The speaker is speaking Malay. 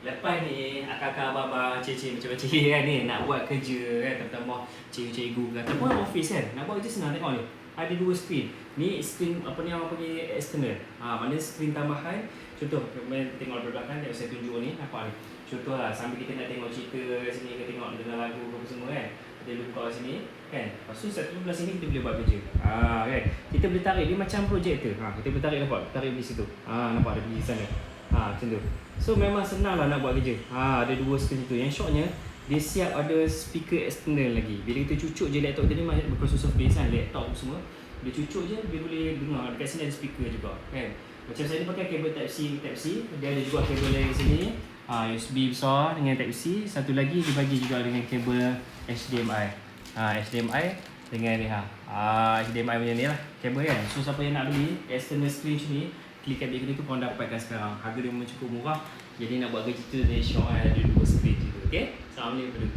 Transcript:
Lepas ni akak-akak abang-abang cik-cik macam-macam kan ni nak buat kerja kan, terutama cikgu-cikgu ataupun office kan, nak buat kerja senang. Tengok ni, ada dua skrin. Ni skrin apa ni orang panggil external. Mana skrin tambahan. Contoh tengok belakang yang saya tunjuk ni, nampak ni. Contoh lah sambil kita nak tengok cerita sini ke tengok dengar lagu apa semua kan. Kita buka sini kan. Lepas tu satu belah sini kita boleh buat kerja. Kan. Kita boleh tarik dia macam projector. Kita boleh tarik, nampak? Tarik di situ. Nampak ada di sana. Macam tu. So memang senang lah nak buat kerja. Ada dua skrin tu. Yang shortnya dia siap ada speaker external lagi. Bila kita cucuk je laptop tadi because of space kan, laptop semua. Dia cucuk je dia boleh dengar. Dekat sini ada speaker juga kan. Macam saya ni pakai kabel Type-C. Dia ada juga kabel dari sini. USB besar dengan Type-C. Satu lagi dia bagi juga dengan kabel HDMI. HDMI dengan ni HDMI punya ni lah kabel kan. So siapa yang nak beli external screen ni, klik kat beg ni tu korang dapatkan sekarang. Harga dia memang cukup murah. Jadi nak buat kerja tu dari Syok ada dua screen tu. Okay? Assalamualaikum.